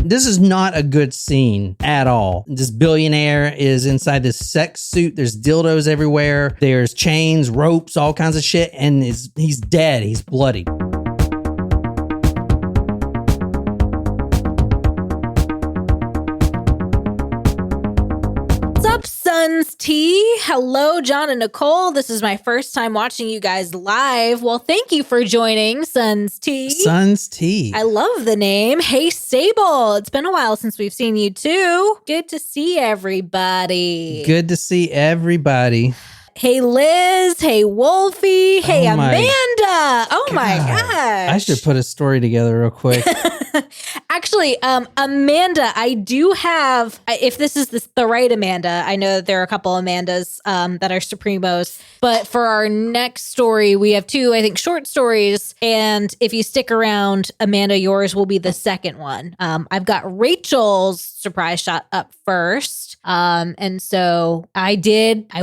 This is not a good scene at all. This billionaire is inside this sex suit. There's dildos everywhere. There's chains, ropes, all kinds of shit. And he's dead. He's bloody. Sons T. Hello, John and Nicole. This is my first time watching you guys live. Well, thank you for joining, Sons T. Sons T. I love the name. Hey, Sable. It's been a while since we've seen you too. Good to see everybody. Good to see everybody. Hey, Liz. Hey, Wolfie. Hey, Amanda. Oh, my gosh. I should put a story together real quick. Actually, Amanda, I do have, if this is the right Amanda, I know that there are a couple Amandas that are Supremos, but for our next story, we have two, I think, short stories. And if you stick around, Amanda, yours will be the second one. I've got Rachel's surprise shot up first. And so I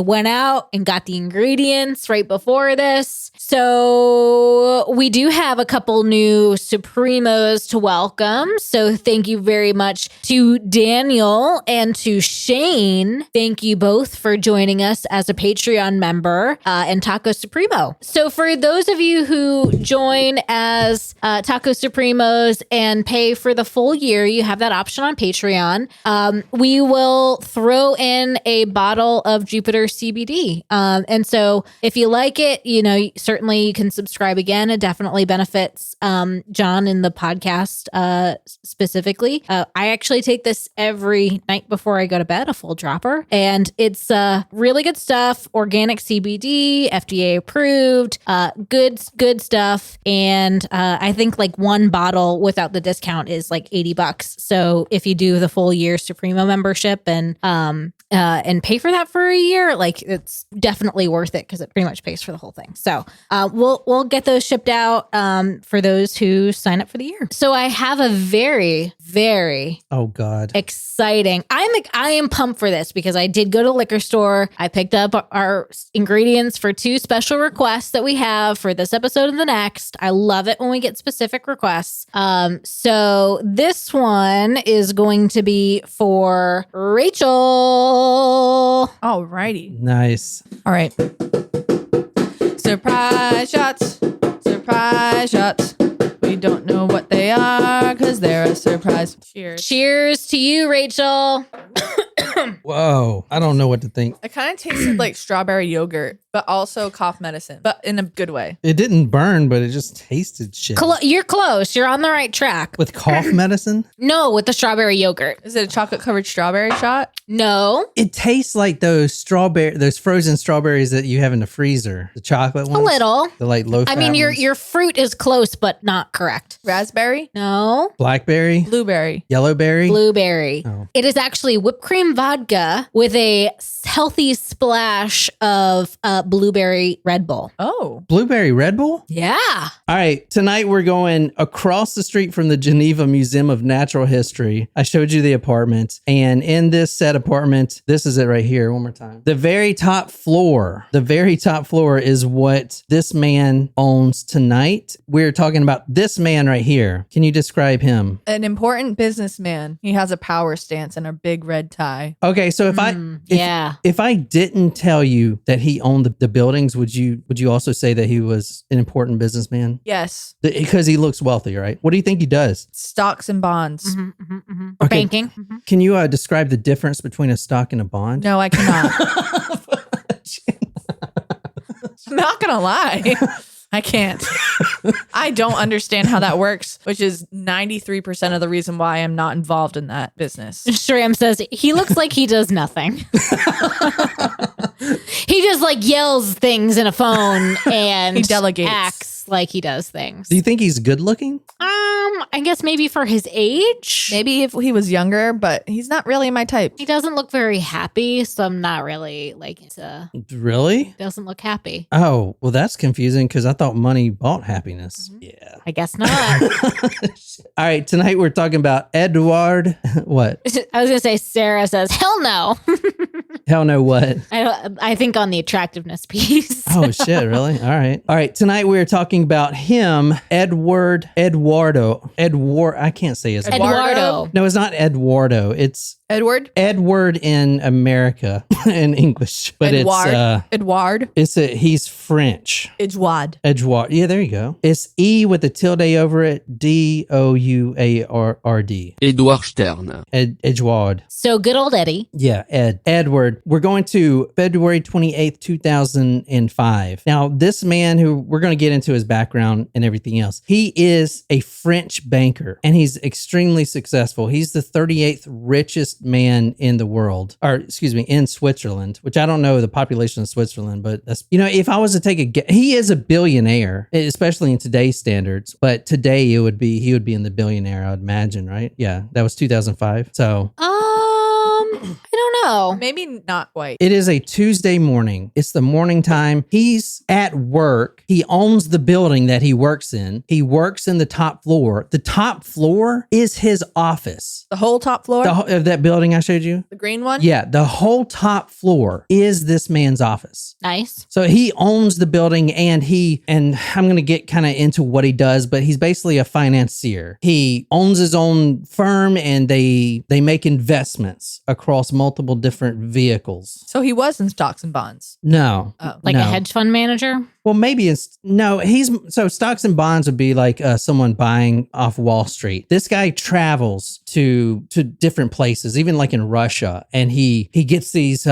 went out and got the ingredients right before this. So we do have a couple new Supremos to welcome. So thank you very much to Daniel and to Shane. Thank you both for joining us as a Patreon member and Taco Supremo. So for those of you who join as Taco Supremos and pay for the full year, you have that option on Patreon. We will throw in a bottle of Jupiter CBD. And so if you like it, certainly you can subscribe again. It definitely benefits John in the podcast specifically. I actually take this every night before I go to bed, a full dropper. And it's really good stuff. Organic CBD, FDA approved, good stuff. And I think like one bottle without the discount is like $80. So if you do the full year Supremo membership and pay for that for a year, like it's definitely worth it because it pretty much pays for the whole thing. So we'll get those shipped out for those who sign up for the year. So I have a very, very exciting. I am pumped for this because I did go to the liquor store. I picked up our ingredients for two special requests that we have for this episode and the next. I love it when we get specific requests. So this one is going to be for Rachel. Alrighty. Nice. All right. Surprise shots. Surprise shots. We don't know what they are because they're a surprise. Cheers. Cheers to you, Rachel. Whoa. I don't know what to think. It kind of tasted like strawberry yogurt, but also cough medicine, but in a good way. It didn't burn, but it just tasted shit. You're close. You're on the right track. With cough medicine? No, with the strawberry yogurt. Is it a chocolate covered strawberry shot? No. It tastes like those frozen strawberries that you have in the freezer. The chocolate ones. A little. The like low fat ones. Your fruit is close, but not correct. Raspberry? No. Blackberry? Blueberry. Yellowberry? Blueberry. Oh. It is actually whipped cream vodka with a healthy splash of blueberry Red Bull. Oh. Blueberry Red Bull? Yeah. All right. Tonight we're going across the street from the Geneva Museum of Natural History. I showed you the apartment. And in this said apartment, this is it right here. One more time. The very top floor is what this man owns tonight. We're talking about this man right here. Can you describe him? An important businessman. He has a power stance and a big red tie. Okay, so if I didn't tell you that he owned the buildings, would you also say that he was an important businessman? Yes. Because he looks wealthy, right? What do you think he does? Stocks and bonds. Okay. Banking. Mm-hmm. Can you describe the difference between a stock and a bond? No, I cannot. I'm not gonna lie. I can't. I don't understand how that works, which is 93% of the reason why I'm not involved in that business. Shram says he looks like he does nothing. He just like yells things in a phone and he delegates. Acts like he does things. Do you think he's good looking? I guess maybe for his age. Maybe if he was younger, but he's not really my type. He doesn't look very happy, so I'm not really like into. Really? Doesn't look happy. Oh, well, that's confusing because I thought money bought happiness. Mm-hmm. Yeah. I guess not. All right, tonight we're talking about Édouard. What? I was going to say Sarah says, hell no. Hell no, what? I think on the attractiveness piece. Oh shit, really? All right. All right. Tonight we're talking about him, Eduardo. I can't say his name. Eduardo. No, it's not Eduardo. It's Edward in America in English. But Edouard. He's French. Edouard. Yeah, there you go. It's E with a tilde over it. Douard. Édouard Stern. Edouard. So good old Eddie. Yeah, Edward. We're going to February 28th, 2005. Now, this man who we're going to get into his background and everything else, he is a French banker and he's extremely successful. He's the 38th richest man in the world, in Switzerland, which I don't know the population of Switzerland, but that's, if I was to take a guess, he is a billionaire, especially in today's standards, but today he would be in the billionaire, I would imagine, right? Yeah, that was 2005. So, I don't know. Maybe not quite. it is a Tuesday morning. It's the morning time. He's at work. He owns the building that he works in. He works in the top floor. The top floor is his office. The whole top floor? Of that building I showed you? The green one? Yeah, the whole top floor is this man's office. Nice. So he owns the building and I'm going to get kind of into what he does, but he's basically a financier. He owns his own firm and they make investments across multiple different vehicles. So he was in stocks and bonds. No. Like a hedge fund manager? Well, maybe so stocks and bonds would be like someone buying off Wall Street. This guy travels to different places, even like in Russia, and he gets these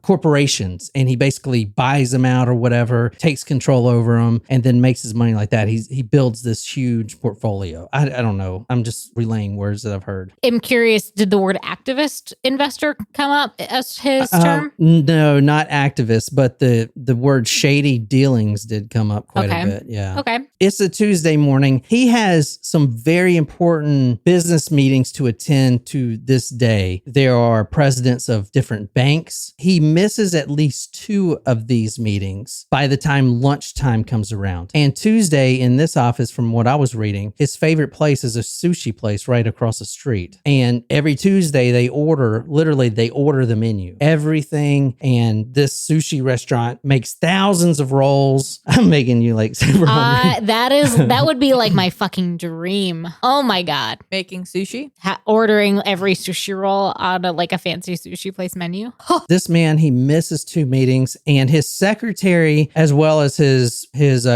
corporations and he basically buys them out or whatever, takes control over them, and then makes his money like that. He builds this huge portfolio. I don't know. I'm just relaying words that I've heard. I'm curious, did the word activist investor come up as his term? No, not activist, but the word shady dealings did come up quite a bit. Yeah. Okay. It's a Tuesday morning. He has some very important business meetings to attend to this day. There are presidents of different banks. He misses at least 2 of these meetings by the time lunchtime comes around. And Tuesday in this office, from what I was reading, his favorite place is a sushi place right across the street. And every Tuesday they order the menu, everything. And this sushi restaurant makes thousands of rolls. I'm making you like super hungry. That would be like my fucking dream. Oh my God. Making sushi? Ordering every sushi roll on a fancy sushi place menu. This man, he misses 2 meetings, and his secretary, as well as his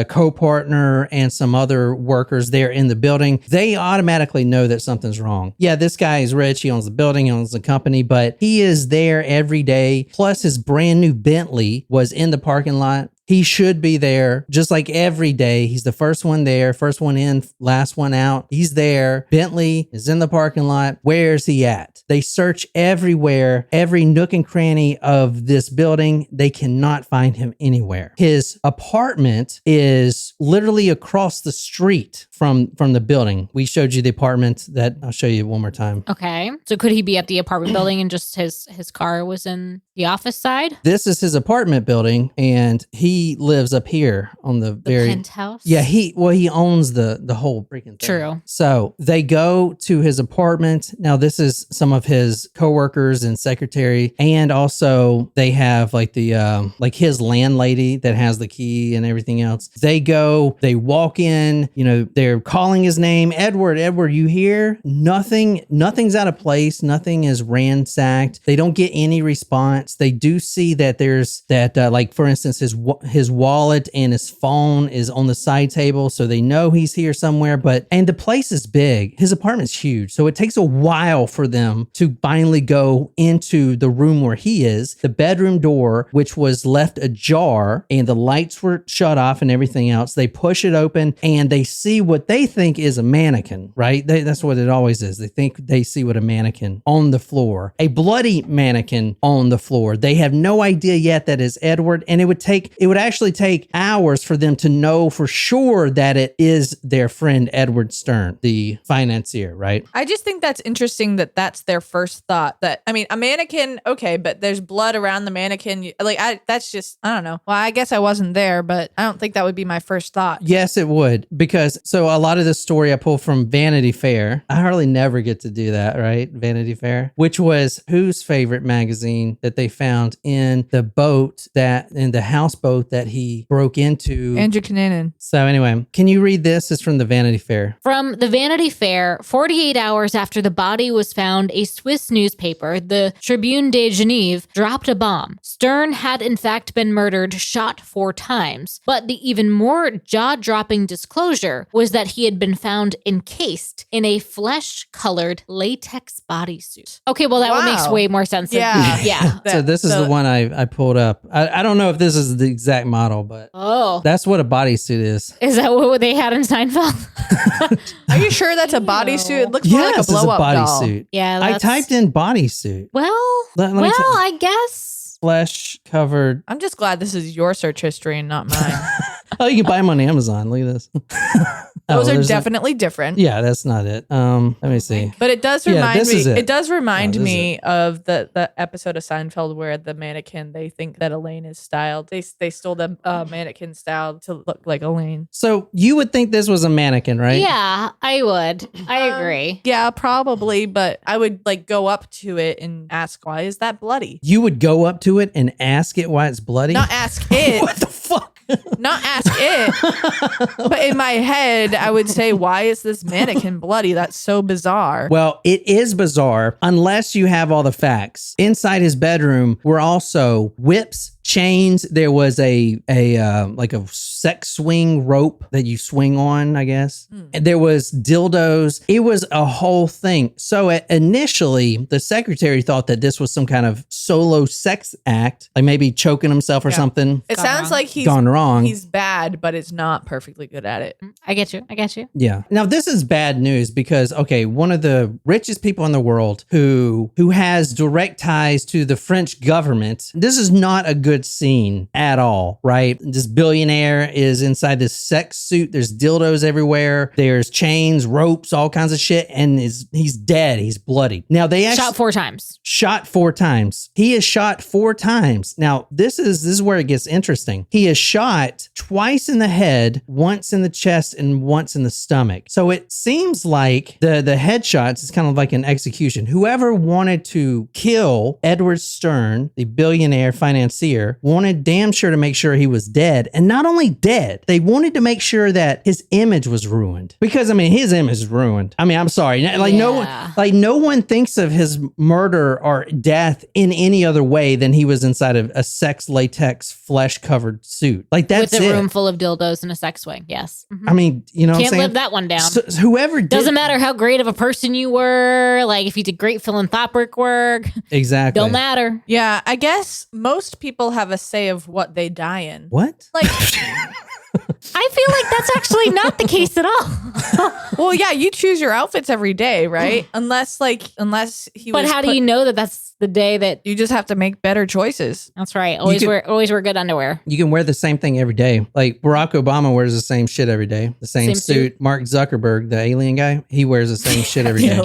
co-partner and some other workers there in the building, they automatically know that something's wrong. Yeah, this guy is rich. He owns the building, he owns the company, but he is there every day. Plus his brand new Bentley was in the parking lot. He should be there just like every day. He's the first one there, first one in, last one out. He's there. Bentley is in the parking lot. Where's he at? They search everywhere, every nook and cranny of this building. They cannot find him anywhere. His apartment is literally across the street from the building. We showed you the apartment that I'll show you one more time. Okay. So could he be at the apartment building and just his car was in the office side? This is his apartment building, and he lives up here on the very penthouse. Yeah, he owns the whole freaking thing. True. So they go to his apartment. Now this is some of his coworkers and secretary, and also they have like the his landlady that has the key and everything else. They walk in, they're calling his name, Edward, you here? Nothing's out of place. Nothing is ransacked. They don't get any response. They do see that there's that, for instance, his wallet and his phone is on the side table, so they know he's here somewhere. And the place is big. His apartment's huge, so it takes a while for them to finally go into the room where he is. The bedroom door, which was left ajar, and the lights were shut off and everything else. They push it open and they see what they think is a mannequin. Right? That's what it always is. They think they see what a mannequin on the floor, a bloody mannequin on the floor. They have no idea yet that is Edward, and it would would actually take hours for them to know for sure that it is their friend Edward Stern, the financier, right? I just think that's interesting that that's their first thought. That, I mean, a mannequin, okay, but there's blood around the mannequin. That's just, I don't know. Well, I guess I wasn't there, but I don't think that would be my first thought. Yes, it would. Because so a lot of this story I pull from Vanity Fair. I hardly never get to do that, right? Vanity Fair, which was whose favorite magazine that they found in the houseboat that he broke into. Andrew Cunanan. So anyway, can you read this? It's from the Vanity Fair. From the Vanity Fair, 48 hours after the body was found, a Swiss newspaper, the Tribune de Genève, dropped a bomb. Stern had in fact been murdered, shot 4 times. But the even more jaw-dropping disclosure was that he had been found encased in a flesh-colored latex bodysuit. Okay, well, that one makes way more sense. Yeah. Yeah. So this is the one I pulled up. I don't know if this is the exact model, but that's what a bodysuit is. Is that what they had in Seinfeld? Are you sure that's a bodysuit? It looks more like a Yes, it's blow-up doll. bodysuit. Yeah, I typed in bodysuit. Well, Let me I guess. Flesh covered. I'm just glad this is your search history and not mine. Oh, you can buy them on Amazon. Look at this. Those are there's definitely different. Yeah, that's not it. Let me see. But it does Yeah, remind this me. is it. It does remind No, this is me of the episode of Seinfeld where the mannequin, they think that Elaine is styled. They stole the mannequin style to look like Elaine. So you would think this was a mannequin, right? Yeah, I would. I agree. Yeah, probably. But I would go up to it and ask, why is that bloody? You would go up to it and ask it why it's bloody? Not ask it. What the fuck? Not ask it. But in my head, I would say, why is this mannequin bloody? That's so bizarre. Well, it is bizarre unless you have all the facts. Inside his bedroom were also whips, chains. There was a sex swing rope that you swing on, I guess. And there was dildos. It was a whole thing. So initially, the secretary thought that this was some kind of solo sex act, like maybe choking himself or something. It sounds like he's gone wrong. He's bad, but it's not perfectly good at it. I get you. Yeah. Now this is bad news because one of the richest people in the world who has direct ties to the French government. This is not a good scene at all, right? This billionaire is inside this sex suit. There's dildos everywhere. There's chains, ropes, all kinds of shit, and he's dead. He's bloody. Now they actually Shot 4 times. Shot 4 times. He is shot 4 times. Now this is where it gets interesting. He is shot twice in the head, once in the chest, and once in the stomach. So it seems like the headshots is kind of like an execution. Whoever wanted to kill Edward Stern, the billionaire financier, wanted damn sure to make sure he was dead. And not only dead, they wanted to make sure that his image was ruined. Because his image is ruined. I'm sorry. No one thinks of his murder or death in any other way than he was inside of a sex latex flesh covered suit. That's with a it. room full of dildos and a sex swing. Yes. You know what I'm Can't saying? live that one down. So, whoever did, Doesn't matter how great of a person you were, if you did great philanthropic work. Exactly. Don't matter. Yeah, I guess most people have a say of what they die in. What? I feel like that's actually not the case at all. Well, yeah, you choose your outfits every day, right? unless he. But how do you know that that's the day that? You just have to make better choices. That's right. Always wear good underwear. You can wear the same thing every day. Like Barack Obama wears the same shit every day. The same suit. Mark Zuckerberg, the alien guy, he wears the same shit every day.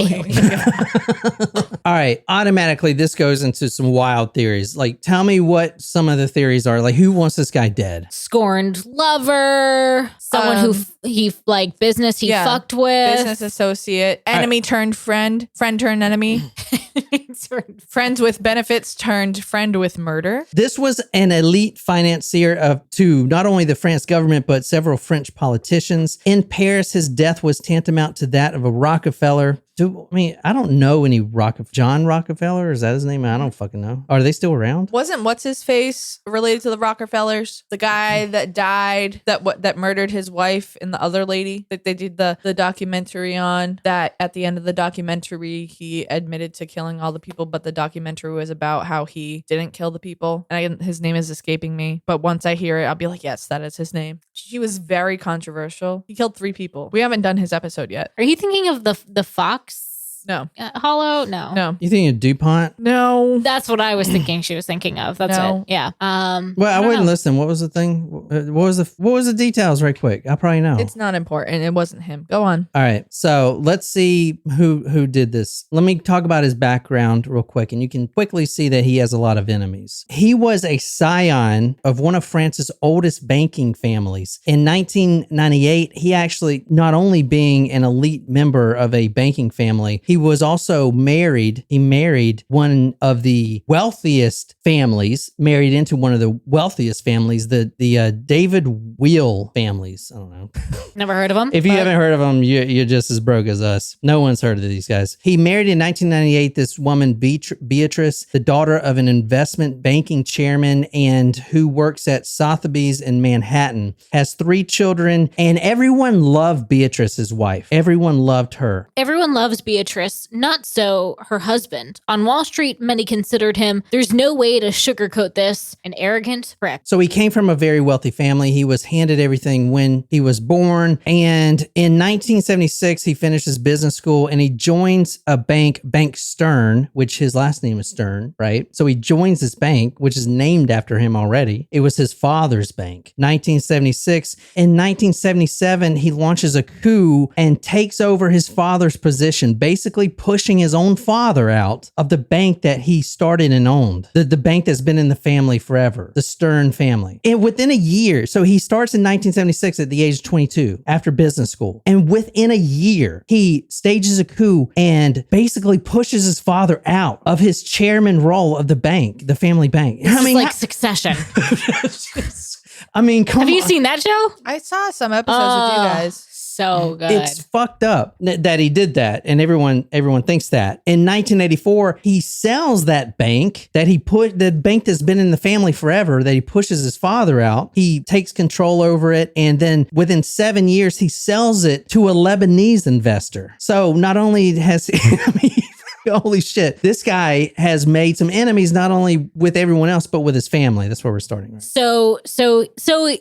All right. Automatically, this goes into some wild theories. Tell me what some of the theories are. Who wants this guy dead? Scorned lover, someone who he business he fucked with, business associate, enemy turned friend turned enemy, friends with benefits turned friend with murder. This was an elite financier to not only the French government, but several French politicians. In Paris, his death was tantamount to that of a Rockefeller. I don't know any John Rockefeller. Is that his name? I don't fucking know. Are they still around? Wasn't what's his face related to the Rockefellers? The guy that died, that murdered his wife and the other lady that they did the documentary on. That at the end of the documentary, he admitted to killing all the people, but the documentary was about how he didn't kill the people. And his name is escaping me. But once I hear it, I'll be like, yes, that is his name. He was very controversial. He killed 3 people. We haven't done his episode yet. Are you thinking of the fox? No. Hollow? No. No. You thinking of DuPont? No. That's what I was thinking she was thinking of. That's No. it. Yeah. Well, I wouldn't know. listen. What was the thing? What was the details right quick? I probably know. It's not important. It wasn't him. Go on. All right. So let's see who did this. Let me talk about his background real quick, and you can quickly see that he has a lot of enemies. He was a scion of one of France's oldest banking families. In 1998, he actually, not only being an elite member of a banking family, he was also married. He married one of the wealthiest families, married into one of the wealthiest families, the David Wheel families. I don't know. Never heard of him. If you haven't heard of them, you're just as broke as us. No one's heard of these guys. He married in 1998 this woman, Beatrice, the daughter of an investment banking chairman and who works at Sotheby's in Manhattan, has 3 children, and everyone loved Beatrice, his wife. Everyone loved her. Everyone loves Beatrice, not so her husband. On Wall Street, many considered him, there's no way to sugarcoat this, an arrogant prick. So he came from a very wealthy family. He was handed everything when he was born. And in 1976, he finished his business school and he joins a bank, Banque Stern, which his last name is Stern, right? So he joins this bank, which is named after him already. It was his father's bank. 1976. In 1977, he launches a coup and takes over his father's position, basically pushing his own father out of the bank that he started and owned. The bank that's been in the family forever, the Stern family. And within a year, so he starts in 1976 at the age of 22 after business school. And within a year, he stages a coup and basically pushes his father out of his chairman role of the bank, the family bank. This is like Succession. I mean, come on. Have you seen that show? I saw some episodes with you guys. So good. It's fucked up that he did that, and everyone thinks that. In 1984, he sells that bank the bank that's been in the family forever, that he pushes his father out. He takes control over it, and then within 7 years, he sells it to a Lebanese investor. So not only has holy shit, this guy has made some enemies not only with everyone else but with his family. That's where we're starting. Right? So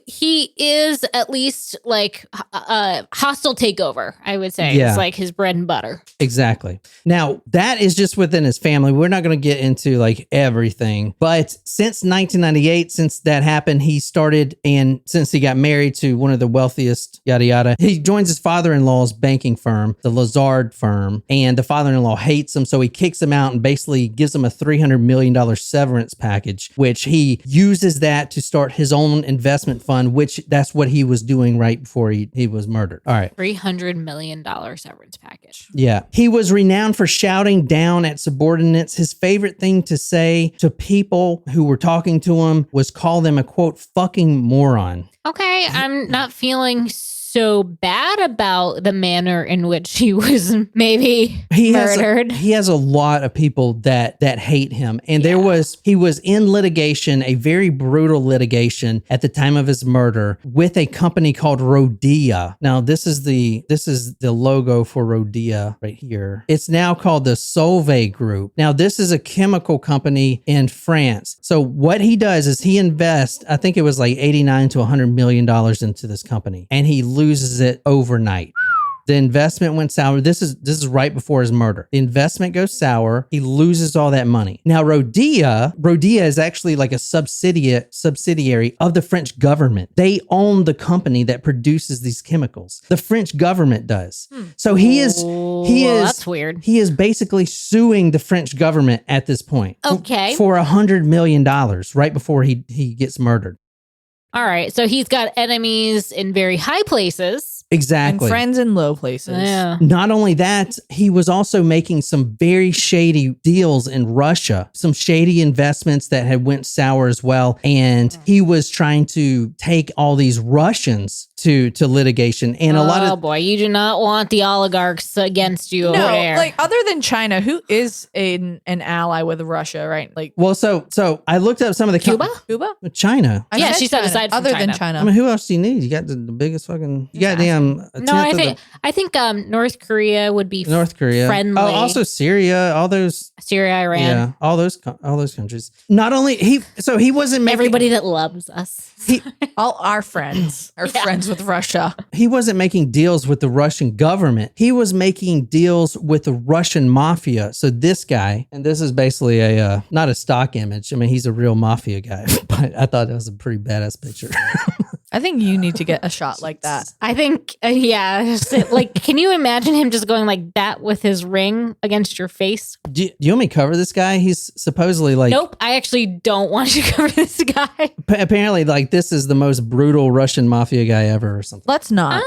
he is at least like a hostile takeover, I would say. Yeah. It's like his bread and butter. Exactly. Now, that is just within his family. We're not going to get into like everything, but since 1998, since that happened, he started, and since he got married to one of the wealthiest, yada yada, he joins his father-in-law's banking firm, the Lazard firm, and the father-in-law hates him, so he kicks him out and basically gives him a $300 million severance package, which he uses that to start his own investment fund, which that's what he was doing right before he was murdered. All right. $300 million severance package. Yeah. He was renowned for shouting down at subordinates. His favorite thing to say to people who were talking to him was call them a, quote, fucking moron. Okay, I'm not feeling so bad about the manner in which he was maybe murdered. He has a lot of people that hate him. And he was in litigation, a very brutal litigation at the time of his murder with a company called Rodea. Now, this is the logo for Rodea right here. It's now called the Solvay Group. Now, this is a chemical company in France. So what he does is he invests, I think it was like $89 to $100 million into this company, and he loses it overnight. The investment went sour. This is right before his murder. The investment goes sour. He loses all that money. Now, Rodea is actually like a subsidiary of the French government. They own the company that produces these chemicals. The French government does. So he is that's weird. He is basically suing the French government at this point. Okay. For $100 million right before he gets murdered. All right. So he's got enemies in very high places. Exactly. And friends in low places. Yeah. Not only that, he was also making some very shady deals in Russia, some shady investments that had went sour as well. And he was trying to take all these Russians to litigation. And a lot of... Oh boy, you do not want the oligarchs against you over there. Like other than China, who is an ally with Russia, right? Like, Well, so I looked up some of the... Cuba? Cuba? China. Yeah, she said aside aside from Other China. than China. I mean, who else do you need? You got the biggest fucking. You got damn. No, I think North Korea would be North Korea. friendly. Oh, also Syria. All those. Syria, Iran. Yeah, all those countries. Not only he wasn't making Everybody that loves us. All our friends are friends with Russia. He wasn't making deals with the Russian government. He was making deals with the Russian mafia. So this guy, and this is basically a not a stock image. I mean, he's a real mafia guy, but I thought that was a pretty badass picture. I think you need to get a shot like that. I think, like, can you imagine him just going like that with his ring against your face? Do you want me to cover this guy? He's supposedly like. Nope, I actually don't want you to cover this guy. Apparently, like, this is the most brutal Russian mafia guy ever or something. Let's not.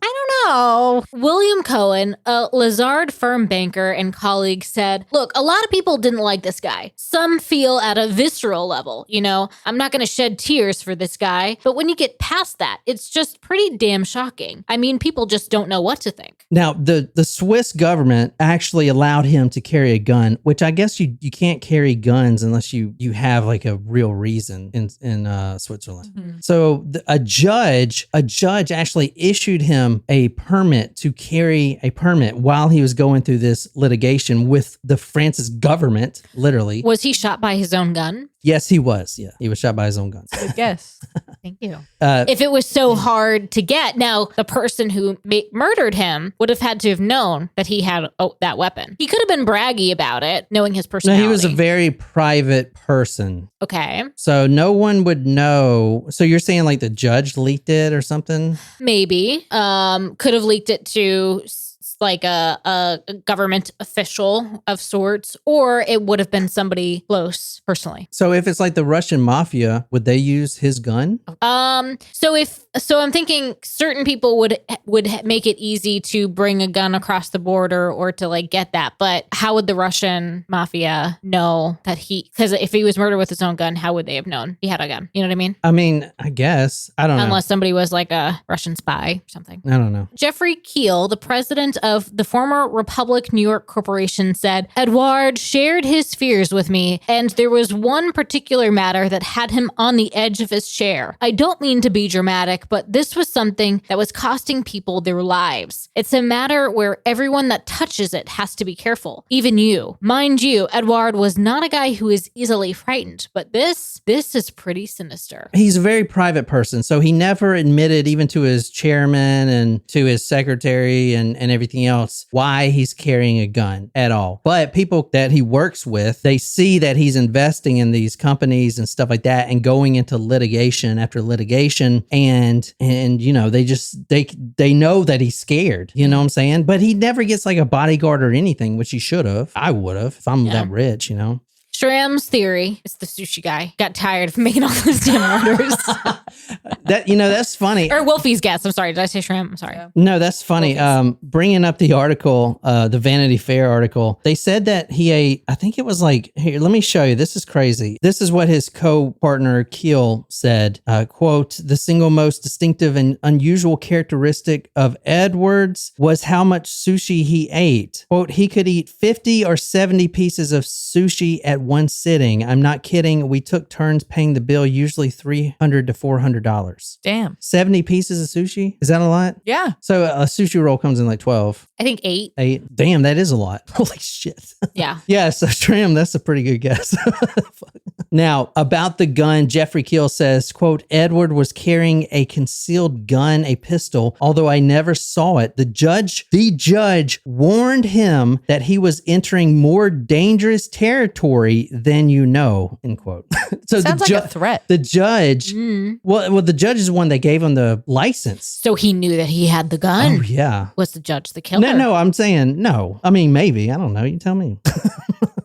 I don't know. William Cohen, a Lazard firm banker and colleague, said, look, a lot of people didn't like this guy. Some feel at a visceral level, I'm not going to shed tears for this guy. But when you get past that, it's just pretty damn shocking. I mean, people just don't know what to think. Now, the Swiss government actually allowed him to carry a gun, which I guess you can't carry guns unless you have like a real reason in Switzerland. Mm-hmm. So a judge actually issued him a permit to carry a permit while he was going through this litigation with the France's government, literally. Was he shot by his own gun? Yes, he was. Yeah, he was shot by his own gun. Good guess. Thank you. If it was so hard to get, now the person who murdered him would have had to have known that he had that weapon. He could have been braggy about it, knowing his personality. No, he was a very private person. Okay. So no one would know. So you're saying like the judge leaked it or something? Maybe. Could have leaked it to like a government official of sorts, or it would have been somebody close personally. So if it's like the Russian mafia, would they use his gun? So I'm thinking certain people would make it easy to bring a gun across the border or to like get that. But how would the Russian mafia know that because if he was murdered with his own gun, how would they have known he had a gun? You know what I mean? I mean, I guess. I don't know. Unless somebody was like a Russian spy or something. I don't know. Jeffrey Keel, the president of the former Republic New York Corporation, said, Édouard shared his fears with me, and there was one particular matter that had him on the edge of his chair. I don't mean to be dramatic, but this was something that was costing people their lives. It's a matter where everyone that touches it has to be careful, even you. Mind you, Édouard was not a guy who is easily frightened, but this is pretty sinister. He's a very private person, so he never admitted even to his chairman and to his secretary and everything else why he's carrying a gun at all. But people that he works with, they see that he's investing in these companies and stuff like that and going into litigation after litigation and they know that he's scared, you know what I'm saying? But he never gets like a bodyguard or anything, which he should have. I would have if I'm that rich, Shram's theory is the sushi guy got tired of making all those damn orders. That's funny. Or Wolfie's guess. I'm sorry. Did I say Shram? I'm sorry. Yeah. No, that's funny. Bringing up the article, the Vanity Fair article, they said that he ate, I think it was like, here, let me show you. This is crazy. This is what his co-partner Keel said, quote, the single most distinctive and unusual characteristic of Edwards was how much sushi he ate. Quote, he could eat 50 or 70 pieces of sushi at one sitting. I'm not kidding. We took turns paying the bill, usually $300 to $400. Damn. 70 pieces of sushi? Is that a lot? Yeah. So a sushi roll comes in like 12. I think 8. 8. Damn, that is a lot. Holy shit. Yeah. Yeah, so Shram, that's a pretty good guess. Now, about the gun, Jeffrey Keel says, quote, Edward was carrying a concealed gun, a pistol, although I never saw it. The judge warned him that he was entering more dangerous territory than you know, end quote. So sounds like a threat. The judge, well, the judge is the one that gave him the license. So he knew that he had the gun. Oh, yeah. Was the judge the killer? No, I'm saying no. I mean, maybe. I don't know. You tell me.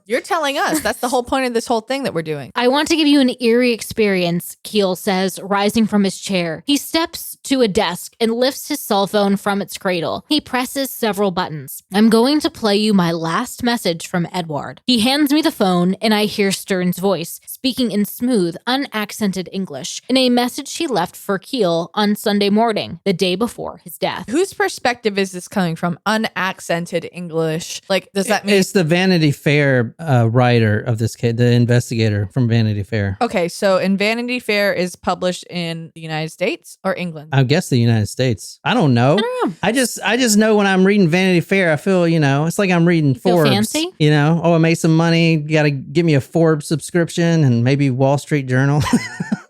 You're telling us. That's the whole point of this whole thing that we're doing. I want to give you an eerie experience, Keel says, rising from his chair. He steps to a desk and lifts his cell phone from its cradle. He presses several buttons. I'm going to play you my last message from Édouard. He hands me the phone and I hear Stern's voice, speaking in smooth, unaccented English, in a message he left for Keel on Sunday morning, the day before his death. Whose perspective is this coming from? Unaccented English. Like, does that mean... It's the Vanity Fair writer of this case, the investigator from Vanity Fair? Okay, so in Vanity Fair is published in the United States or England? I guess the United States. I don't know. I just know when I'm reading Vanity Fair, I feel, it's like I'm reading Forbes. Fancy? I made some money. You got to give me a Forbes subscription and maybe Wall Street Journal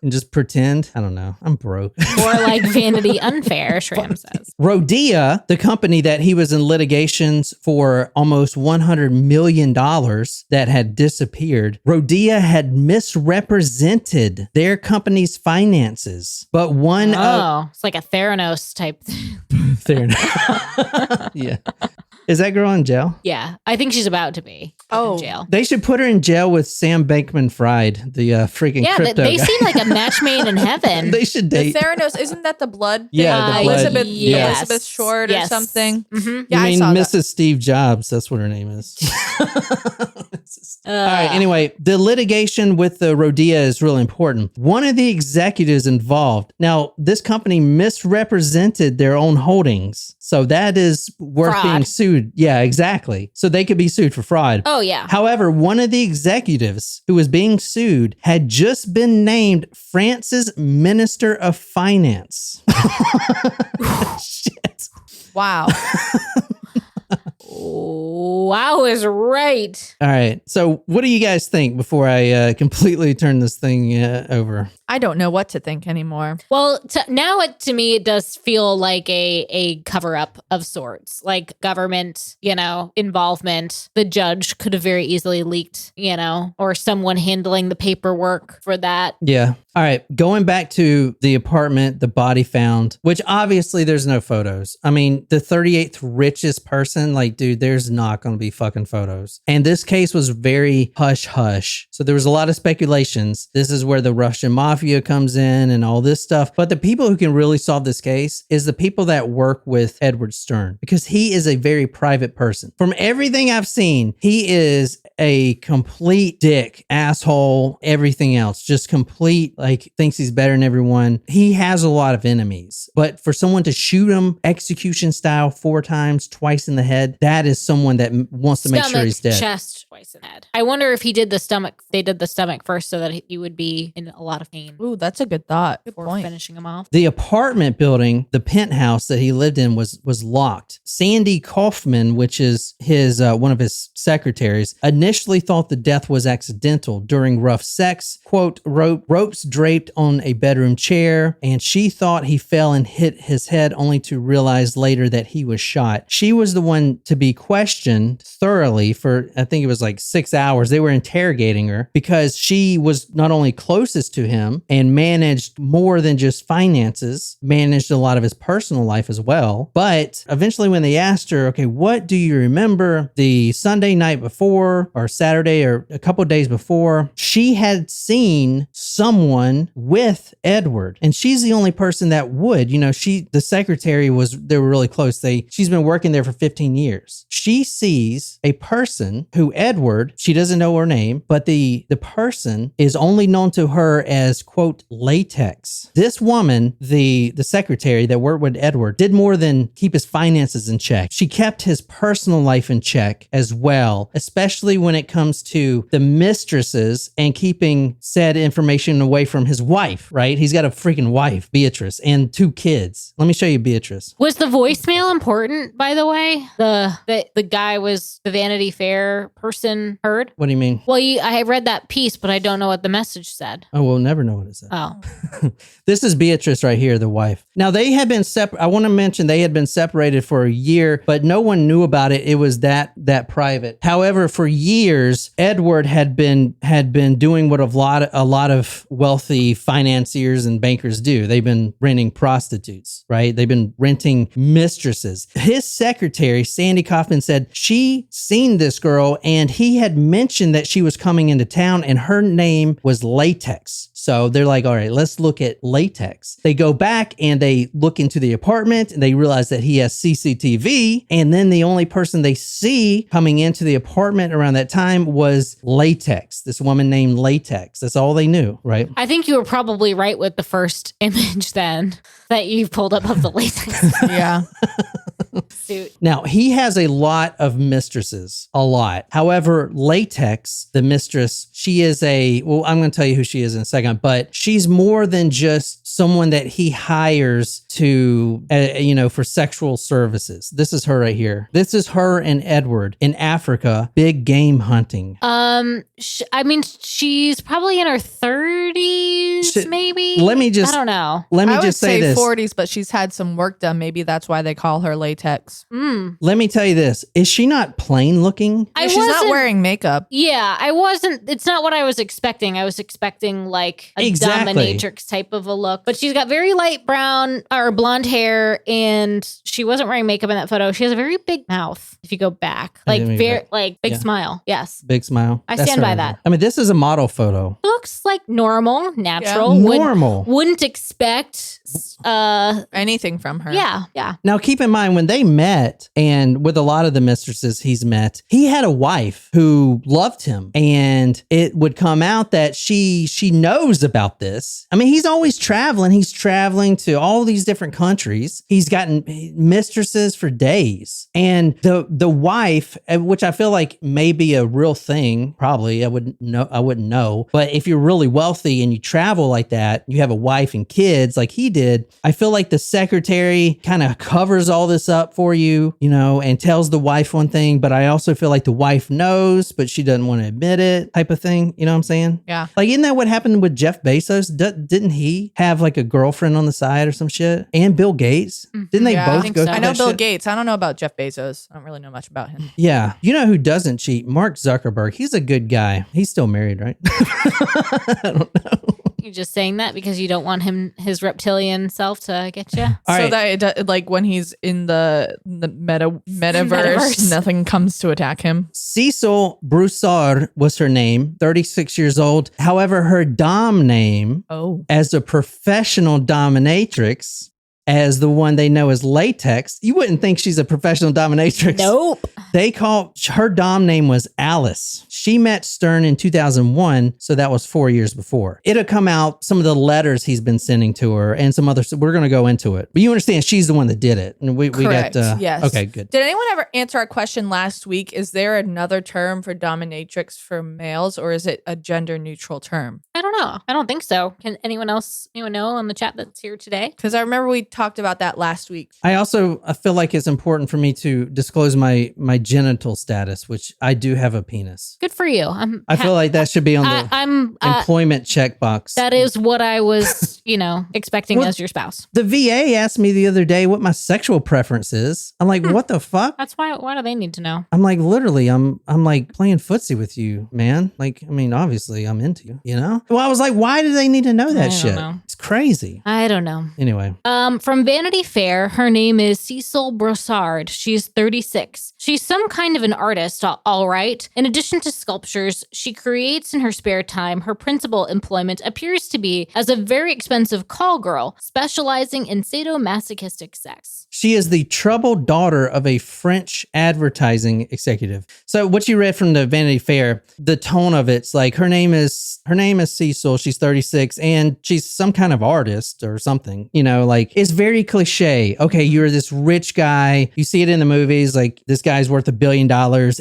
and just pretend. I don't know. I'm broke. Or like Vanity Unfair, Shram says. Rodea, the company that he was in litigations for almost $100 million that had disappeared, Rodea had misrepresented their company's finances. But it's like a Theranos type thing. Theranos. Yeah. Is that girl in jail? Yeah, I think she's about to be in jail. They should put her in jail with Sam Bankman-Fried, the freaking crypto they guy. seem like a match made in heaven. They should date. The Theranos, isn't that the blood thing? Yeah, the blood. Elizabeth Short or something. Mm-hmm. Yeah, you mean I saw Mrs. that. Steve Jobs? That's what her name is. All right. Anyway, the litigation with the Rodea is really important. One of the executives involved. Now, this company misrepresented their own holdings, so that is worth being sued. Yeah, exactly. So they could be sued for fraud. Oh, yeah. However, one of the executives who was being sued had just been named France's Minister of Finance. Shit. Wow. Wow is right. All right. So what do you guys think before I completely turn this thing over? I don't know what to think anymore. Well, to me, it does feel like a cover up of sorts, like government, involvement. The judge could have very easily leaked, or someone handling the paperwork for that. Yeah. All right. Going back to the apartment, the body found, which obviously there's no photos. I mean, the 38th richest person, like, dude, there's not going to be fucking photos. And this case was very hush hush. So there was a lot of speculations. This is where the Russian mafia comes in and all this stuff. But the people who can really solve this case is the people that work with Edward Stern, because he is a very private person. From everything I've seen, he is a complete dick, asshole, everything else, just complete, like, thinks he's better than everyone. He has a lot of enemies, but for someone to shoot him execution style 4 times, twice in the head, that is someone that wants to make sure he's dead. Chest, twice in the head. I wonder if he did the stomach. They did the stomach first so that he would be in a lot of pain. Ooh, that's a good thought. Good before point. Finishing him off. The apartment building, the penthouse that he lived in was locked. Sandy Kaufman, which is his one of his secretaries, initially thought the death was accidental during rough sex. Quote, ropes draped on a bedroom chair, and she thought he fell and hit his head, only to realize later that he was shot. She was the one to be questioned thoroughly for, I think it was like 6 hours. They were interrogating her because she was not only closest to him and managed more than just finances, managed a lot of his personal life as well. But eventually when they asked her, okay, what do you remember the Sunday night before or Saturday or a couple of days before, she had seen someone with Edward. And she's the only person that would, the secretary they were really close. She's been working there for 15 years. She sees a person who Edward, she doesn't know her name, but the person is only known to her as, quote, Slaytex. This woman, the secretary that worked with Edward, did more than keep his finances in check. She kept his personal life in check as well, especially when it comes to the mistresses and keeping said information away from his wife, right? He's got a freaking wife, Beatrice, and 2 kids. Let me show you Beatrice. Was the voicemail important, by the way? The guy was the Vanity Fair person heard? What do you mean? Well, I read that piece, but I don't know what the message said. Oh, we'll never know what it said. Oh. This is Beatrice right here, the wife. Now, they had been I want to mention they had been separated for a year, but no one knew about it. It was that private. However, for years, Edward had been doing what a lot of wealthy financiers and bankers do. They've been renting prostitutes, right? They've been renting mistresses. His secretary, Sandy Kaufman, said she seen this girl and he had mentioned that she was coming into town and her name was Slaytex. So they're like, all right, let's look at Slaytex. They go back and they look into the apartment and they realize that he has CCTV. And then the only person they see coming into the apartment around that time was Slaytex, this woman named Slaytex. That's all they knew, right? I think you were probably right with the first image then that you pulled up of the latex. Yeah. Suit. Now, he has a lot of mistresses, a lot. However, Slaytex, the mistress, she is I'm going to tell you who she is in a second, but she's more than just someone that he hires to, for sexual services. This is her right here. This is her and Edward in Africa, big game hunting. She's probably in her 30s, maybe. I don't know. Let me I just would say this. 40s, but she's had some work done. Maybe that's why they call her Latex. Let me tell you this. Is she not plain looking? She's not wearing makeup. Yeah, I wasn't. It's not what I was expecting. I was expecting like a dominatrix type of a look. But she's got very light brown or blonde hair, and she wasn't wearing makeup in that photo. She has a very big mouth. If you go back, big smile. Yes, big smile. I stand by that. I mean, this is a model photo. Looks like normal, natural. Yeah. Normal. Wouldn't expect anything from her. Yeah. Now, keep in mind when they met, and with a lot of the mistresses he's met, he had a wife who loved him, and it would come out that she knows about this. I mean, he's always traveling. He's traveling to all these different countries. He's gotten mistresses for days, and the wife, which I feel like may be a real thing, probably I wouldn't know. But if you're really wealthy and you travel like that, you have a wife and kids like he did. I feel like the secretary kind of covers all this up for you, and tells the wife one thing, but I also feel like the wife knows, but she doesn't want to admit it, type of thing. You know what I'm saying? Yeah. Like, isn't that what happened with Jeff Bezos? Didn't he have like a girlfriend on the side or some shit? And Bill Gates? Didn't they both go through I know that Bill shit? Gates. I don't know about Jeff Bezos. I don't really know much about him. Yeah. You know who doesn't cheat? Mark Zuckerberg. He's a good guy. He's still married, right? I don't know. You're just saying that because you don't want his reptilian self to get you. That like when he's in the metaverse, nothing comes to attack him. Cecil Broussard was her name, 36 years old. However, her dom name as a professional dominatrix, as the one they know as Latex, you wouldn't think she's a professional dominatrix. Nope. They call her dom name was Alice. She met Stern in 2001, so that was 4 years before. It'll come out some of the letters he's been sending to her and some other. We're going to go into it, but you understand she's the one that did it. And we Correct. got yes. Okay, good. Did anyone ever answer our question last week? Is there another term for dominatrix for males, or is it a gender neutral term? I don't know. I don't think so. Can anyone know on the chat that's here today? Because I remember we talked about that last week. I feel like it's important for me to disclose my genital status, which I do have a penis. Good for you. I feel like that should be on the employment checkbox. That is what I was, expecting as your spouse. The VA asked me the other day what my sexual preference is. I'm like, what the fuck? That's why do they need to know? I'm like, literally, I'm like playing footsie with you, man. Like, I mean, obviously I'm into you, Well, I was like, why do they need to know that shit? Know. It's crazy. I don't know. Anyway. From Vanity Fair, her name is Cecil Broussard. She's 36. She's some kind of an artist, all right. In addition to sculptures she creates in her spare time, her principal employment appears to be as a very expensive call girl, specializing in sadomasochistic sex. She is the troubled daughter of a French advertising executive. So what you read from the Vanity Fair, the tone of it's like her name is Cecil. She's 36 and she's some kind of artist or something, like it's very cliche. Okay, you're this rich guy. You see it in the movies, like this guy's worth $1 billion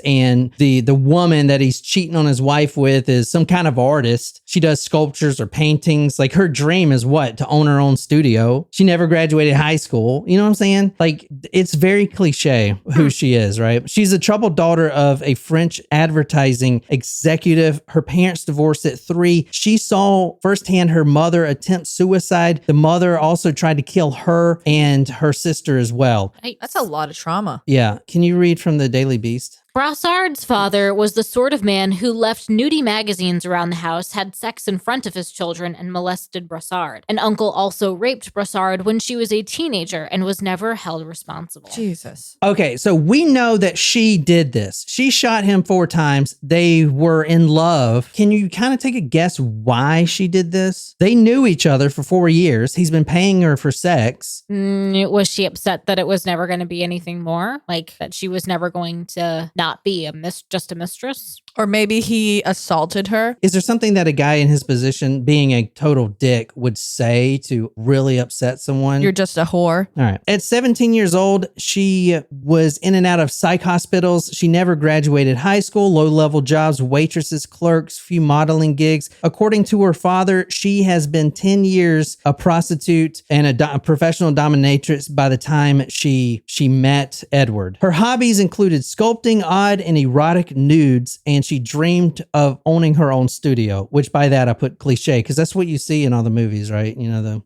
and the woman that he's cheating on his wife with is some kind of artist. She does sculptures or paintings. Like her dream is what? To own her own studio. She never graduated high school. You know what I'm saying? Like it's very cliche who she is, right? She's a troubled daughter of a French advertising executive. Her parents divorced at 3. She saw firsthand her mother attempt suicide. The mother also tried to kill her and her sister as well. That's a lot of trauma. Yeah. Can you read from the Daily Beast? Broussard's father was the sort of man who left nudie magazines around the house, had sex in front of his children, and molested Broussard. An uncle also raped Broussard when she was a teenager and was never held responsible. Jesus. Okay, so we know that she did this. She shot him 4 times. They were in love. Can you kind of take a guess why she did this? They knew each other for 4 years. He's been paying her for sex. Was she upset that it was never going to be anything more? Like that she was never going to not not be just a mistress. Or maybe he assaulted her. Is there something that a guy in his position, being a total dick, would say to really upset someone? You're just a whore. All right. At 17 years old, she was in and out of psych hospitals. She never graduated high school, low-level jobs, waitresses, clerks, few modeling gigs. According to her father, she has been 10 years a prostitute and a professional dominatrix by the time she met Edward. Her hobbies included sculpting odd and erotic nudes, and she dreamed of owning her own studio, which by that I put cliche because that's what you see in all the movies, right?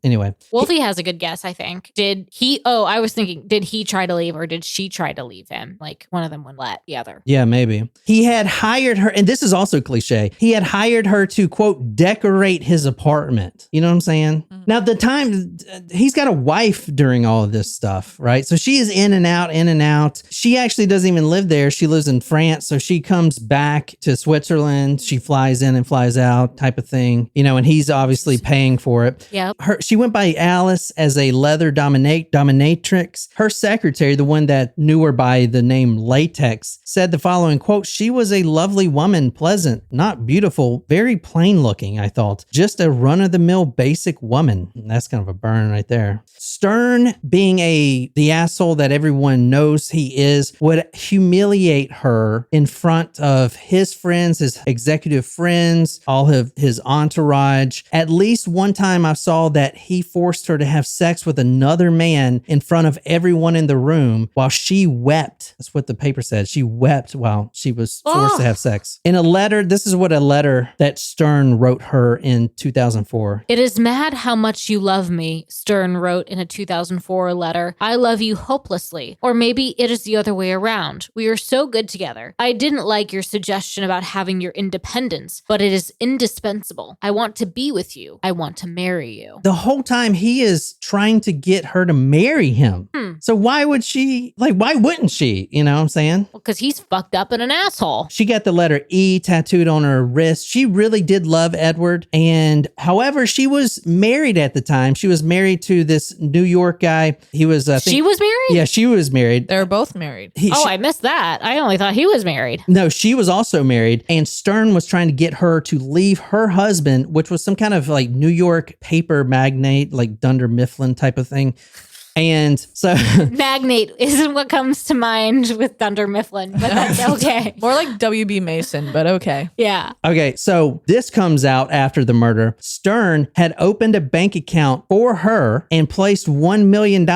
Anyway. Wolfie has a good guess, I think. I was thinking, did he try to leave or did she try to leave him? Like one of them would let the other. Yeah, maybe. He had hired her, and this is also cliche. He had hired her to, quote, decorate his apartment. You know what I'm saying? Mm-hmm. Now, the time, he's got a wife during all of this stuff, right? So she is in and out, in and out. She actually doesn't even live there. She lives in France. So she comes back to Switzerland. She flies in and flies out type of thing, and he's obviously paying for it. Yep. She went by Alice as a leather dominatrix. Her secretary, the one that knew her by the name Slaytex, said the following, quote, "She was a lovely woman, pleasant, not beautiful, very plain looking, I thought. Just a run-of-the-mill basic woman." And that's kind of a burn right there. Stern, being the asshole that everyone knows he is, would humiliate her in front of his friends, his executive friends, all of his entourage. At least one time I saw that he forced her to have sex with another man in front of everyone in the room while she wept. That's what the paper said. She wept while she was forced to have sex. In a letter, this is what a letter that Stern wrote her in 2004. "It is mad how much you love me," Stern wrote in a 2004 letter. "I love you hopelessly. Or maybe it is the other way around. We are so good together. I didn't like your suggestion about having your independence, but it is indispensable. I want to be with you. I want to marry you." The whole time he is trying to get her to marry him. So why wouldn't she? You know what I'm saying? Well, because he's fucked up and an asshole. She got the letter E tattooed on her wrist. She really did love Edward. And however, she was married at the time. She was married to this New York guy. He was, She was married? Yeah, she was married. They're both married. I missed that. I only thought he was married. No, she was also married. And Stern was trying to get her to leave her husband, which was some kind of like New York paper magnate, like Dunder Mifflin type of thing. And so Magnate isn't what comes to mind with Dunder Mifflin, but that's okay. More like W.B. Mason, but okay. Yeah. Okay, so this comes out after the murder. Stern had opened a bank account for her and placed $1 million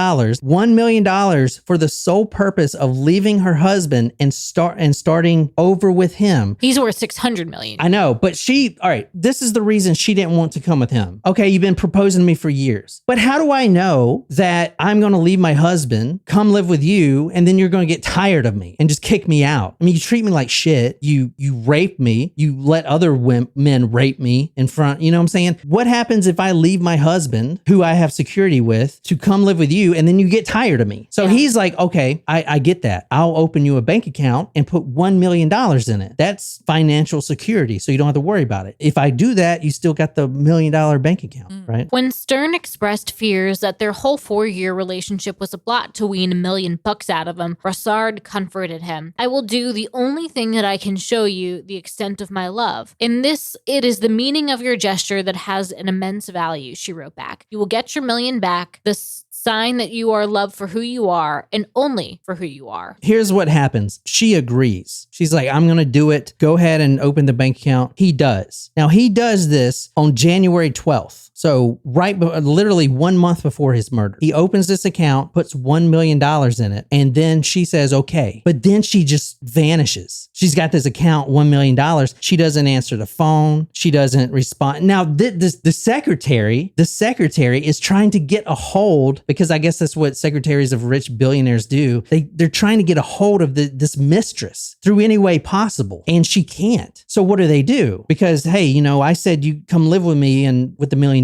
for the sole purpose of leaving her husband and starting over with him. He's worth $600 million. I know, but all right, this is the reason she didn't want to come with him. Okay, you've been proposing to me for years, but how do I know that I'm going to leave my husband, come live with you, and then you're going to get tired of me and just kick me out? I mean, you treat me like shit. You rape me. You let other men rape me in front. You know what I'm saying? What happens if I leave my husband, who I have security with, to come live with you, and then you get tired of me? So he's like, okay, I get that. I'll open you a bank account and put $1 million in it. That's financial security, so you don't have to worry about it. If I do that, you still got the $1 million bank account, right? When Stern expressed fears that their whole 4-year relationship was a plot to wean $1 million out of him, Brossard comforted him. "I will do the only thing that I can show you the extent of my love. In this, it is the meaning of your gesture that has an immense value," she wrote back. "You will get your $1 million back. This sign that you are loved for who you are and only for who you are." Here's what happens. She agrees. She's like, I'm going to do it. Go ahead and open the bank account. He does. Now, he does this on January 12th. So literally 1 month before his murder, he opens this account, puts $1 million in it, and then she says, okay. But then she just vanishes. She's got this account, $1 million. She doesn't answer the phone. She doesn't respond. Now, the secretary is trying to get a hold, because I guess that's what secretaries of rich billionaires do. They're trying to get a hold of this mistress through any way possible, and she can't. So what do? Because, hey, I said you come live with me and with the $1 million.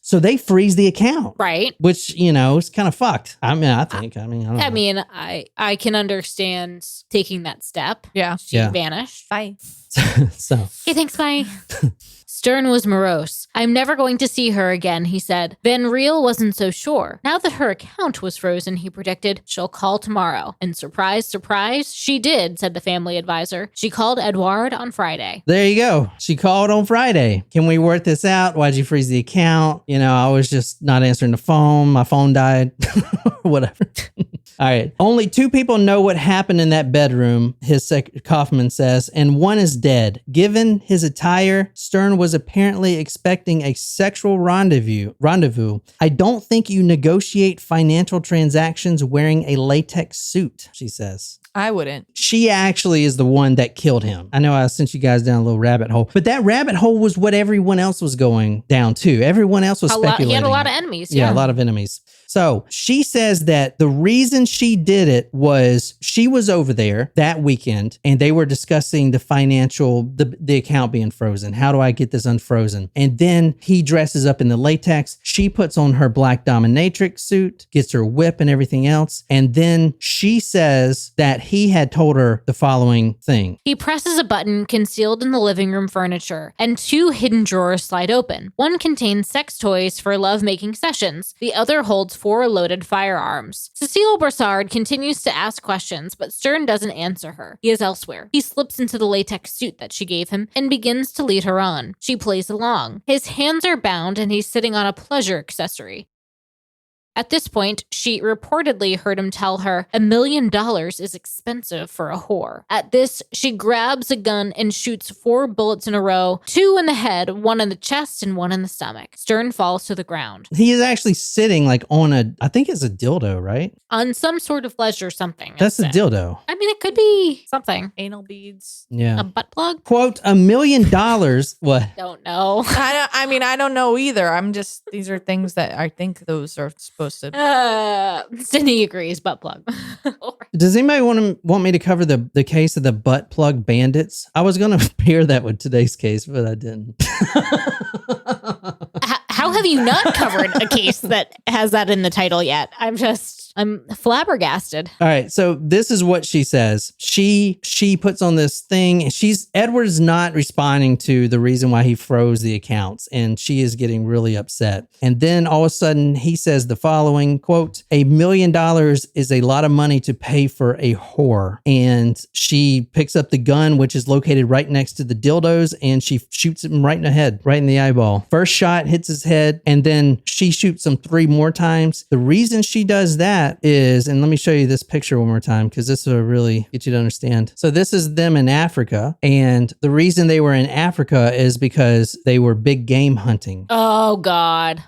So they freeze the account. Right. Which, is kind of fucked. I think. I don't know. I can understand taking that step. Yeah. She vanished. Bye. So. Okay, thanks, bye. Stern was morose. I'm never going to see her again, he said. Van Riel wasn't so sure. Now that her account was frozen, he predicted, she'll call tomorrow. And surprise, surprise, she did, said the family advisor. She called Édouard on Friday. There you go. She called on Friday. Can we work this out? Why'd you freeze the account? I was just not answering the phone. My phone died. Whatever. All right. Only 2 people know what happened in that bedroom, Kaufman says, and one is dead. Given his attire, Stern was apparently expecting a sexual rendezvous. I don't think you negotiate financial transactions wearing a latex suit, she says. I wouldn't. She actually is the one that killed him. I know I sent you guys down a little rabbit hole, but that rabbit hole was what everyone else was going down too. Everyone else was speculating. He had a lot of enemies. Yeah, a lot of enemies. So she says that the reason she did it was she was over there that weekend and they were discussing the account being frozen. How do I get this unfrozen? And then he dresses up in the latex. She puts on her black dominatrix suit, gets her whip and everything else. And then she says that he had told her the following thing. He presses a button concealed in the living room furniture and 2 hidden drawers slide open. One contains sex toys for lovemaking sessions. The other holds 4 loaded firearms. Cecile Brassard continues to ask questions, but Stern doesn't answer her. He is elsewhere. He slips into the latex suit that she gave him and begins to lead her on. She plays along. His hands are bound and he's sitting on a pleasure accessory. At this point, she reportedly heard him tell her $1 million is expensive for a whore. At this, she grabs a gun and shoots 4 bullets in a row, 2 in the head, 1 in the chest, and 1 in the stomach. Stern falls to the ground. He is actually sitting like on I think it's a dildo, right? On some sort of ledge or something. That's a dildo. I mean, it could be something. Anal beads. Yeah. A butt plug? Quote, $1 million. What? Don't know. I don't know either. These are things that I think those are supposed to. Sydney agrees, butt plug. Does anybody want me to cover the case of the butt plug bandits? I was going to pair that with today's case, but I didn't. How have you not covered a case that has that in the title yet? I'm flabbergasted. All right. So this is what she says. She puts on this thing. Edward's not responding to the reason why he froze the accounts. And she is getting really upset. And then all of a sudden he says the following quote, $1 million is a lot of money to pay for a whore. And she picks up the gun, which is located right next to the dildos. And she shoots him right in the head, right in the eyeball. First shot hits his head. And then she shoots him 3 more times. The reason she does that is, and let me show you this picture one more time because this will really get you to understand. So this is them in Africa, and the reason they were in Africa is because they were big game hunting. Oh God.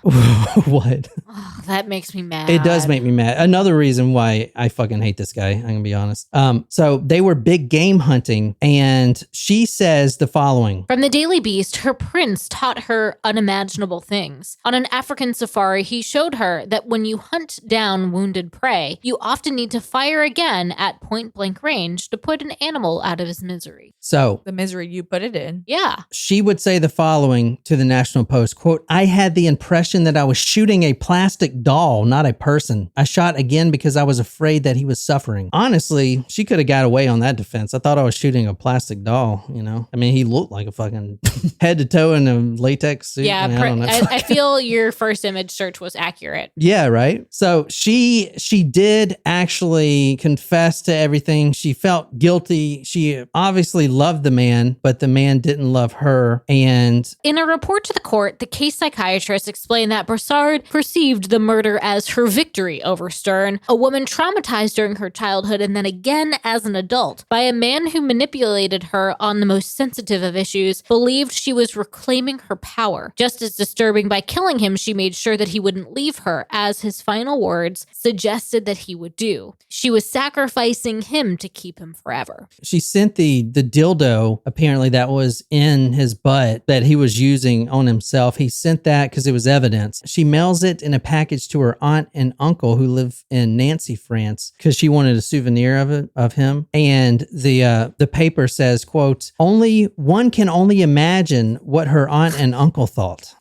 What? Oh, that makes me mad. It does make me mad. Another reason why I fucking hate this guy, I'm gonna be honest. So they were big game hunting, and she says the following. From the Daily Beast, her prince taught her unimaginable things. On an African safari, he showed her that when you hunt down wounded prey, you often need to fire again at point blank range to put an animal out of his misery. So The misery you put it in. Yeah. she would say the following to the National Post, quote, I had the impression that I was shooting a plastic doll, not a person. I shot again because I was afraid that he was suffering. Honestly, she could have got away on that defense. I thought I was shooting a plastic doll, I mean, he looked like a fucking head to toe in a latex suit. Yeah. I don't know. I feel your first image search was accurate. Yeah, right. So she did actually confess to everything. She felt guilty. She obviously loved the man, but the man didn't love her. And In a report to the court, the case psychiatrist explained that Brassard perceived the murder as her victory over Stern, a woman traumatized during her childhood and then again as an adult by a man who manipulated her on the most sensitive of issues, believed she was reclaiming her power. Just as disturbing, by killing him, she made sure that he wouldn't leave her, as his final words suggested that he would do. She was sacrificing him to keep him forever. she sent the dildo, apparently that was in his butt that he was using on himself. He sent that because it was evidence. She mails it in a package to her aunt and uncle who live in Nancy, France, because she wanted a souvenir of him. And the paper says, quote, one can only imagine what her aunt and uncle thought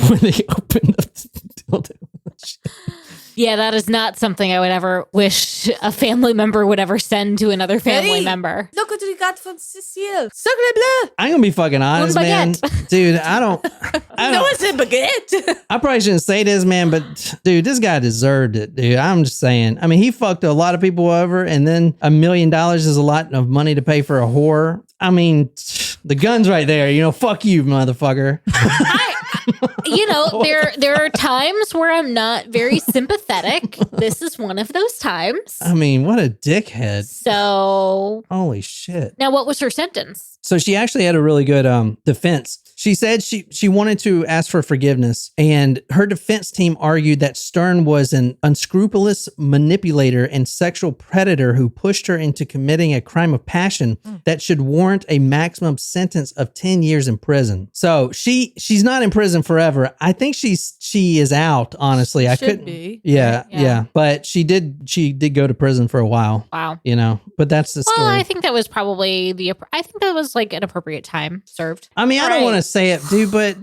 when they opened up the dildo. Yeah, that is not something I would ever wish a family member would ever send to another family member. Look what we got from Cecile. Sacre bleu. I'm gonna be fucking honest, Un man. Dude, I don't. No, it's a baguette. I probably shouldn't say this, man, but dude, this guy deserved it, dude. I'm just saying. I mean, he fucked a lot of people over, and then $1 million is a lot of money to pay for a whore. I mean, the gun's right there. Fuck you, motherfucker. There are times where I'm not very sympathetic. This is one of those times. I mean, what a dickhead. So, holy shit. now what was her sentence? So she actually had a really good defense. She said she wanted to ask for forgiveness, and her defense team argued that Stern was an unscrupulous manipulator and sexual predator who pushed her into committing a crime of passion that should warrant a maximum sentence of 10 years in prison. So she's not in prison forever. I think she is out, honestly. I couldn't be. Yeah. But she did go to prison for a while. Wow. But that's the story. Well, I think that was probably I think that was like an appropriate time served. I mean, I don't want to say it, dude, but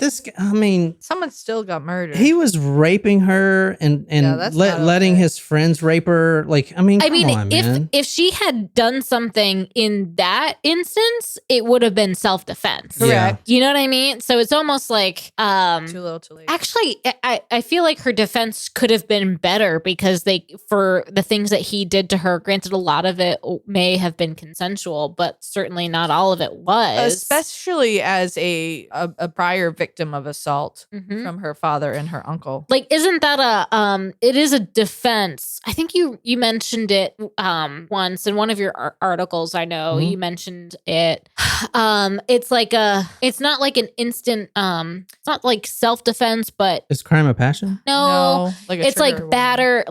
Someone still got murdered. he was raping her and that's not letting okay. his friends rape her. Like, come on, man. if she had done something in that instance, it would have been self-defense. Yeah. You know what I mean? So it's almost like too little, too late. actually I feel like her defense could have been better because for the things that he did to her, granted a lot of it may have been consensual, but certainly not all of it was. Especially as a prior victim of assault Mhm. from her father and her uncle. Like, isn't that it is a defense. I think you mentioned it once in one of your articles. I know you mentioned it. It's not like an instant, it's not like self-defense, but Is crime of passion? no, like a it's trigger like battered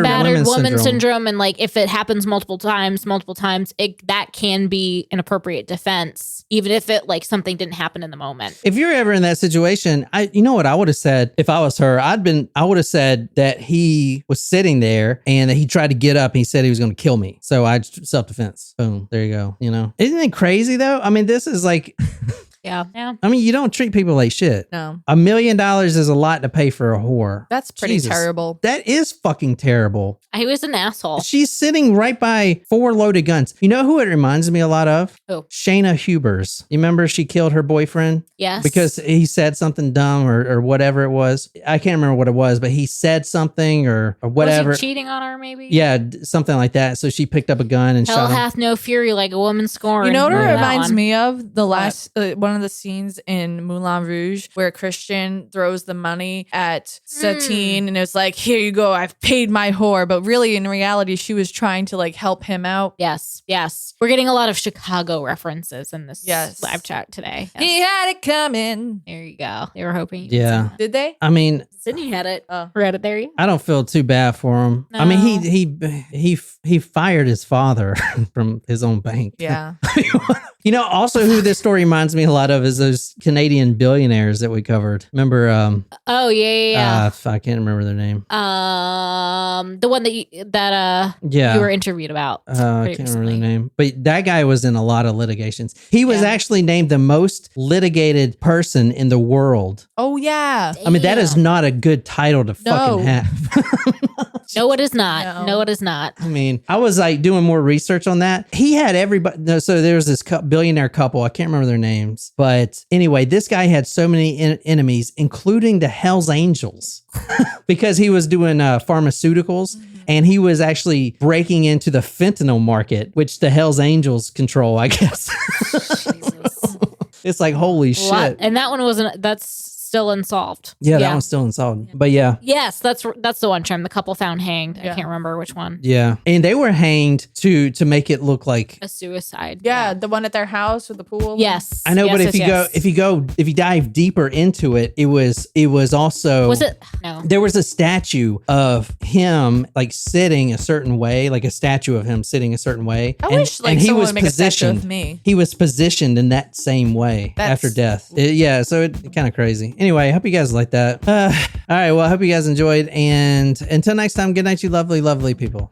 Battered woman syndrome. syndrome. And like, if it happens multiple times, that can be an appropriate defense, even if it like something didn't happen in the moment. If you're ever in that situation, you know what I would have said if I was her? I would have said that he was sitting there and that he tried to get up and he said he was going to kill me. So I self-defense. Boom. There you go. Isn't it crazy though? I mean, this is like, Yeah. I mean, you don't treat people like shit. No. $1 million is a lot to pay for a whore. That's pretty Jesus. terrible. That is fucking terrible. He was an asshole. She's sitting right by 4 loaded guns. You know who it reminds me a lot of? Who? Shayna Hubers. You remember she killed her boyfriend? Yes. Because he said something dumb or whatever it was. I can't remember what it was, but he said something or whatever. Was he cheating on her maybe? Yeah, something like that. So she picked up a gun and Hell shot him. hath no fury like a woman scorned. You know what it Remember that reminds one? me of? The last one of the scenes in Moulin Rouge where Christian throws the money at Satine and it's like, here you go, I've paid my whore. But really, in reality, she was trying to like help him out. Yes. We're getting a lot of Chicago references in this Yes. live chat today. Yes. He had it coming. There you go. They were hoping. you could Yeah. Did they? I mean, Sydney had it. Oh. Read it there. I don't feel too bad for him. I mean, he fired his father from his own bank. Yeah. Also who this story reminds me a lot of is those Canadian billionaires that we covered. Remember? Oh yeah. I can't remember their name. The one that you were interviewed about. I can't remember their name. But that guy was in a lot of litigations. He was actually named the most litigated person in the world. Oh yeah. I mean, that is not a good title to fucking have. No, it is not. No, it is not. I mean, I was like doing more research on that. He had everybody. No, so there was this billionaire couple. I can't remember their names. But anyway, this guy had so many enemies, including the Hells Angels, because he was doing pharmaceuticals. And he was actually breaking into the fentanyl market, which the Hells Angels control, I guess. Jesus. It's like, holy shit. And that one wasn't. That's still unsolved. Yeah, that one's still unsolved. But yeah. Yes, that's the one term. The couple found hanged. I can't remember which one. Yeah. And they were hanged to make it look like A suicide. Yeah, the one at their house with the pool. Yes. I know, Yes, but yes, if you dive deeper into it, it was also Was it? No. there was a statue of him like sitting a certain way, like a statue of him sitting a certain way. I wish like someone would make a statue of me. He was positioned in that same way after death. So it kind of crazy. Anyway, I hope you guys like that. All right, well, I hope you guys enjoyed. And until next time, good night, you lovely, lovely people.